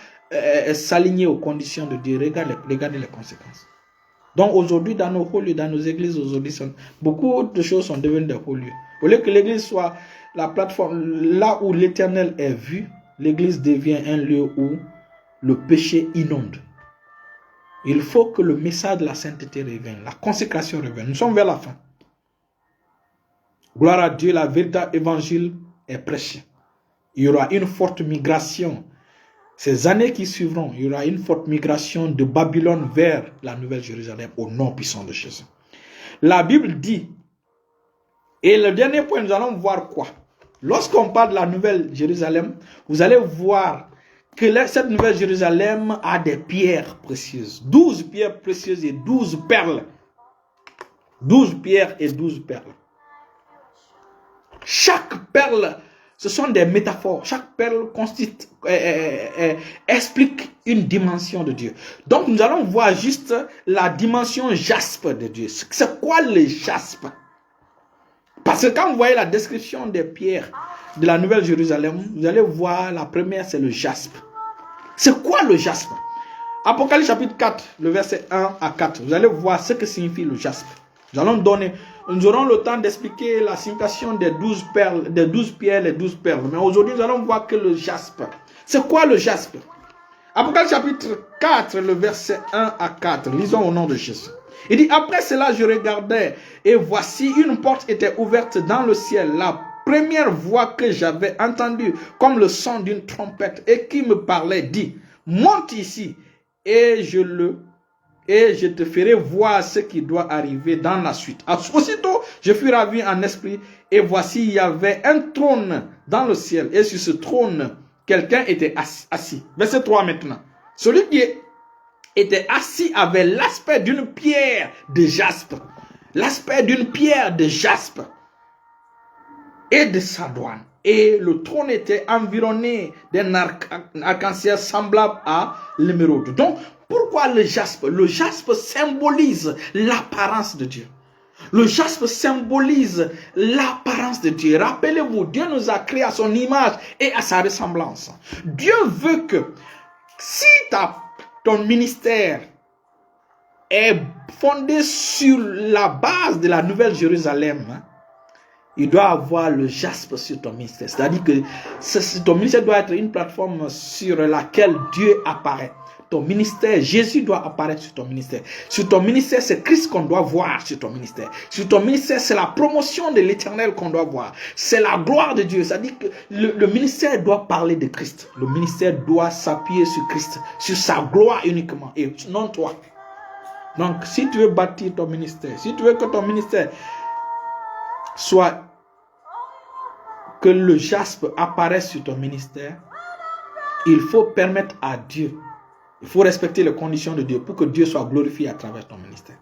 s'aligner aux conditions de Dieu, regardez les conséquences. Donc aujourd'hui, dans nos hauts lieux, dans nos églises, aujourd'hui, beaucoup de choses sont devenues des hauts lieux. Au lieu que l'église soit la plateforme, là où l'Éternel est vu, l'église devient un lieu où le péché inonde. Il faut que le message de la sainteté revienne, la consécration revienne. Nous sommes vers la fin. Gloire à Dieu, la véritable évangile est prêchée. Il y aura une forte migration. Ces années qui suivront, il y aura une forte migration de Babylone vers la Nouvelle Jérusalem au nom puissant de Jésus. La Bible dit, et le dernier point, nous allons voir quoi? Lorsqu'on parle de la Nouvelle Jérusalem, vous allez voir que cette Nouvelle Jérusalem a des pierres précieuses. 12 pierres précieuses et 12 perles. 12 pierres et 12 perles. Chaque perle, ce sont des métaphores. Chaque perle explique une dimension de Dieu. Donc nous allons voir juste la dimension jaspe de Dieu. C'est quoi le jaspe? Parce que quand vous voyez la description des pierres de la Nouvelle Jérusalem, vous allez voir la première, c'est le jaspe. C'est quoi le jaspe? Apocalypse chapitre 4, le verset 1 à 4. Vous allez voir ce que signifie le jaspe. Nous aurons le temps d'expliquer la signification des 12 perles, des 12 pierres, les 12 perles. Mais aujourd'hui, nous allons voir que le jaspe. C'est quoi le jaspe? Apocalypse chapitre 4, le verset 1 à 4. Lisons au nom de Jésus. Il dit, après cela, je regardais et voici une porte était ouverte dans le ciel. La première voix que j'avais entendue comme le son d'une trompette et qui me parlait dit, monte ici et je te ferai voir ce qui doit arriver dans la suite. Aussitôt, je fus ravi en esprit et voici il y avait un trône dans le ciel et sur ce trône, quelqu'un était assis. Verset 3 maintenant. Celui qui était assis avait l'aspect d'une pierre de jaspe. L'aspect d'une pierre de jaspe et de sardoine. Et le trône était environné d'un arc-en-ciel semblable à l'émeraude. Donc, pourquoi le jaspe? Le jaspe symbolise l'apparence de Dieu. Le jaspe symbolise l'apparence de Dieu. Rappelez-vous, Dieu nous a créés à son image et à sa ressemblance. Dieu veut que si ton ministère est fondé sur la base de la Nouvelle Jérusalem, il doit avoir le jaspe sur ton ministère. C'est-à-dire que ton ministère doit être une plateforme sur laquelle Dieu apparaît. Ton ministère, Jésus doit apparaître sur ton ministère. Sur ton ministère, c'est Christ qu'on doit voir sur ton ministère. Sur ton ministère, c'est la promotion de l'Éternel qu'on doit voir. C'est la gloire de Dieu. C'est-à-dire que le ministère doit parler de Christ. Le ministère doit s'appuyer sur Christ, sur sa gloire uniquement et non toi. Donc, si tu veux bâtir ton ministère, si tu veux que ton ministère soit, que le jaspe apparaisse sur ton ministère, il faut permettre à Dieu, il faut respecter les conditions de Dieu pour que Dieu soit glorifié à travers ton ministère.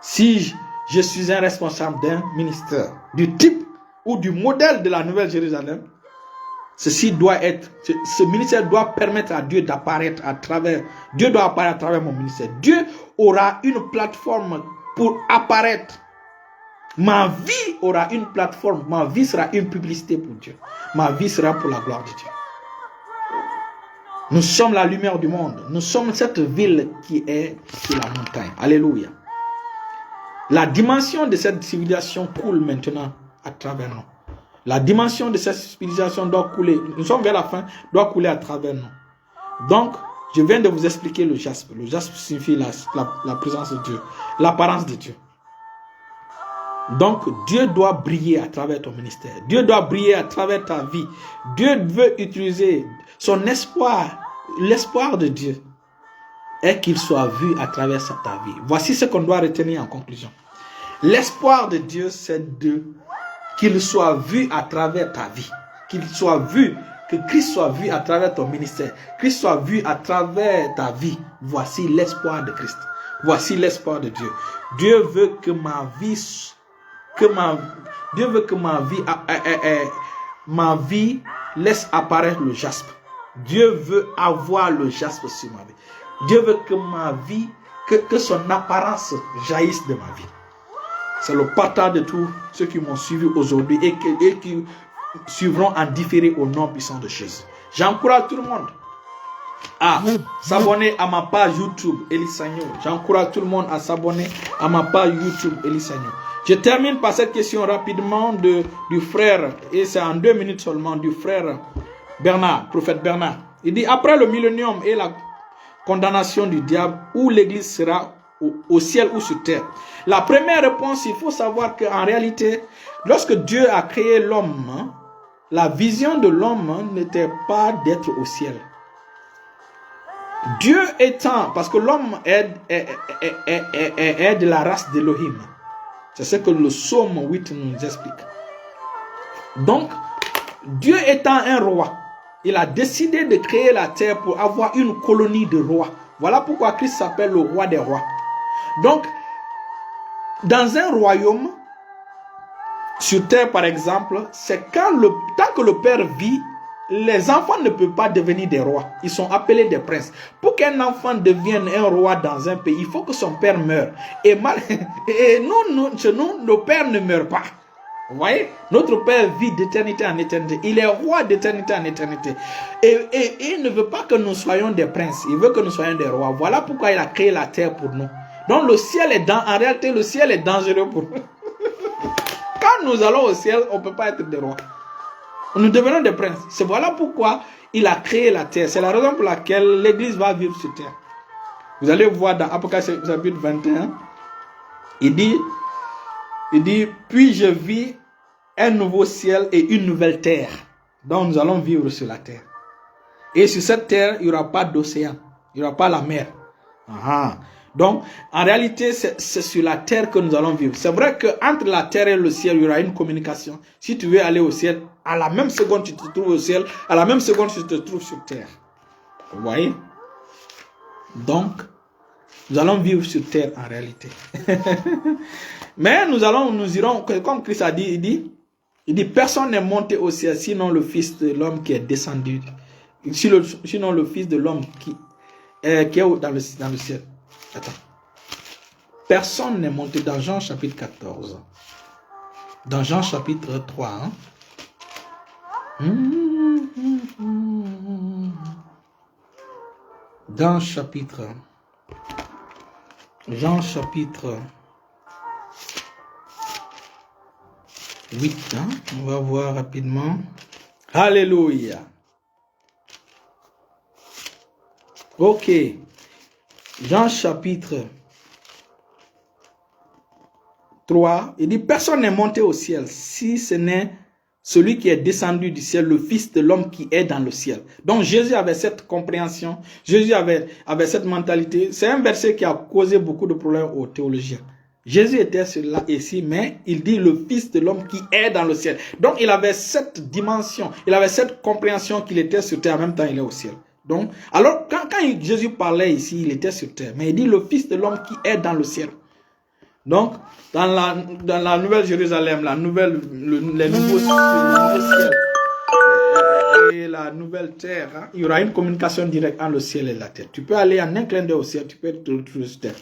Si je suis un responsable d'un ministère du type ou du modèle de la Nouvelle Jérusalem, ce ministère doit permettre à Dieu d'apparaître à travers, Dieu doit apparaître à travers mon ministère. Dieu aura une plateforme pour apparaître. Ma vie aura une plateforme, ma vie sera une publicité pour Dieu. Ma vie sera pour la gloire de Dieu. Nous sommes la lumière du monde. Nous sommes cette ville qui est sur la montagne. Alléluia. La dimension de cette civilisation coule maintenant à travers nous. La dimension de cette civilisation doit couler. Nous sommes vers la fin, doit couler à travers nous. Donc, je viens de vous expliquer le jaspe. Le jaspe signifie la présence de Dieu, l'apparence de Dieu. Donc, Dieu doit briller à travers ton ministère. Dieu doit briller à travers ta vie. Dieu veut utiliser son espoir. L'espoir de Dieu est qu'il soit vu à travers ta vie. Voici ce qu'on doit retenir en conclusion. L'espoir de Dieu, c'est qu'il soit vu à travers ta vie. Qu'il soit vu, que Christ soit vu à travers ton ministère. Christ soit vu à travers ta vie. Voici l'espoir de Christ. Voici l'espoir de Dieu. Dieu veut que ma vie laisse apparaître le jaspe. Dieu veut avoir le jaspe sur ma vie. Dieu veut que ma vie, que son apparence jaillisse de ma vie. C'est le partage de tous ceux qui m'ont suivi aujourd'hui et qui suivront en différé au nom puissant de Jésus. J'encourage tout le monde à s'abonner à ma page YouTube Élie Sagno. J'encourage tout le monde à s'abonner à ma page YouTube Élie Sagno. Je termine par cette question rapidement du frère, et c'est en 2 minutes seulement, du frère Bernard, prophète Bernard. Il dit, après le millénium et la condamnation du diable, où l'église sera au ciel ou sur terre? La première réponse, il faut savoir qu'en réalité, lorsque Dieu a créé l'homme, la vision de l'homme n'était pas d'être au ciel. Dieu étant, parce que l'homme est de la race d'Élohim. C'est ce que le psaume 8 nous explique. Donc, Dieu étant un roi, il a décidé de créer la terre pour avoir une colonie de rois. Voilà pourquoi Christ s'appelle le roi des rois. Donc, dans un royaume, sur terre par exemple, c'est tant que le Père vit, les enfants ne peuvent pas devenir des rois. Ils sont appelés des princes. Pour qu'un enfant devienne un roi dans un pays, il faut que son père meure. Et chez nous, nos pères ne meurent pas. Vous voyez? Notre Père vit d'éternité en éternité. Il est roi d'éternité en éternité. Et il ne veut pas que nous soyons des princes. Il veut que nous soyons des rois. Voilà pourquoi il a créé la terre pour nous. Donc le ciel est en réalité, le ciel est dangereux pour nous. Quand nous allons au ciel, on ne peut pas être des rois. Nous devenons des princes. C'est voilà pourquoi il a créé la terre. C'est la raison pour laquelle l'église va vivre sur terre. Vous allez voir dans Apocalypse chapitre 21, il dit, puis je vis un nouveau ciel et une nouvelle terre. Donc nous allons vivre sur la terre. Et sur cette terre, il n'y aura pas d'océan. Il n'y aura pas la mer. Donc, en réalité, c'est sur la terre que nous allons vivre. C'est vrai qu'entre la terre et le ciel, il y aura une communication. Si tu veux aller au ciel, à la même seconde, tu te trouves au ciel. À la même seconde, tu te trouves sur terre. Vous voyez? Donc, nous allons vivre sur terre en réalité. Mais nous irons, comme Christ a dit, il dit, personne n'est monté au ciel, sinon le Fils de l'homme qui est descendu. Sinon le Fils de l'homme qui est dans le ciel. Attends. Personne n'est monté dans Jean chapitre 14. Dans Jean chapitre 3. Dans Jean chapitre 8. On va voir rapidement. Alléluia. Ok. Jean chapitre 3, il dit, personne n'est monté au ciel, si ce n'est celui qui est descendu du ciel, le Fils de l'homme qui est dans le ciel. Donc Jésus avait cette compréhension, Jésus avait cette mentalité. C'est un verset qui a causé beaucoup de problèmes aux théologiens. Jésus était là ici, mais il dit le Fils de l'homme qui est dans le ciel. Donc il avait cette dimension, il avait cette compréhension qu'il était sur terre, en même temps il est au ciel. Donc, alors, quand Jésus parlait ici, il était sur terre. Mais il dit le Fils de l'homme qui est dans le ciel. Donc, dans la nouvelle Jérusalem, les nouveaux ciels et la nouvelle terre, il y aura une communication directe entre le ciel et la terre. Tu peux aller en un clin d'œil au ciel, tu peux te retrouver sur terre.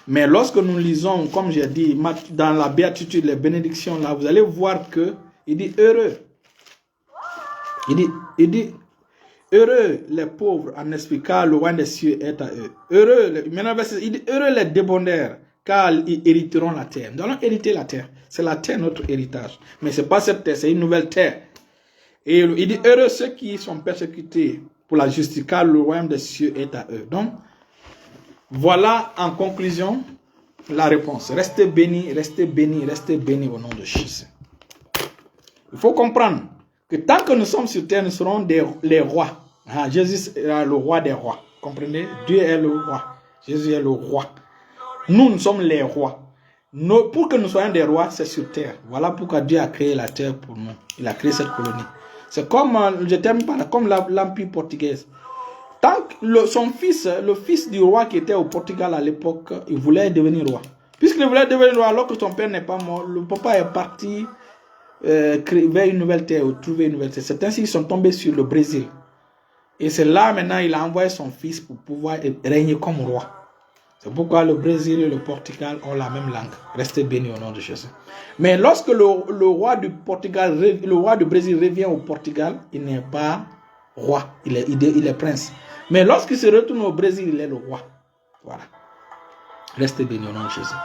Mais lorsque nous lisons, comme j'ai dit, dans la béatitude, les bénédictions, là, vous allez voir que il dit heureux. Il dit heureux les pauvres en esprit, car le roi des cieux est à eux. Il dit heureux les débonnaires, car ils hériteront la terre. Nous allons hériter la terre. C'est la terre notre héritage. Mais ce n'est pas cette terre, c'est une nouvelle terre. Et il dit heureux ceux qui sont persécutés pour la justice, car le royaume des cieux est à eux. Donc, voilà en conclusion la réponse. Restez bénis, restez bénis, restez bénis au nom de Jésus. Il faut comprendre que tant que nous sommes sur terre, nous serons les rois. Ah, Jésus est le roi des rois. Comprenez? Dieu est le roi. Jésus est le roi. Nous sommes les rois. Pour que nous soyons des rois, c'est sur terre. Voilà pourquoi Dieu a créé la terre pour nous. Il a créé cette colonie. C'est comme, je termine par là, comme l'Empire portugais. Tant que le fils du roi qui était au Portugal à l'époque, il voulait devenir roi. Puisqu'il voulait devenir roi, alors que son père n'est pas mort, le papa est parti vers une nouvelle terre, trouver une nouvelle terre. C'est ainsi qu'ils sont tombés sur le Brésil. Et c'est là maintenant il a envoyé son fils pour pouvoir régner comme roi. C'est pourquoi le Brésil et le Portugal ont la même langue. Restez bénis au nom de Jésus. Mais lorsque le roi du Portugal, le roi du Brésil revient au Portugal, il n'est pas roi, il est prince. Mais lorsqu'il se retourne au Brésil, il est le roi. Voilà. Restez bénis au nom de Jésus.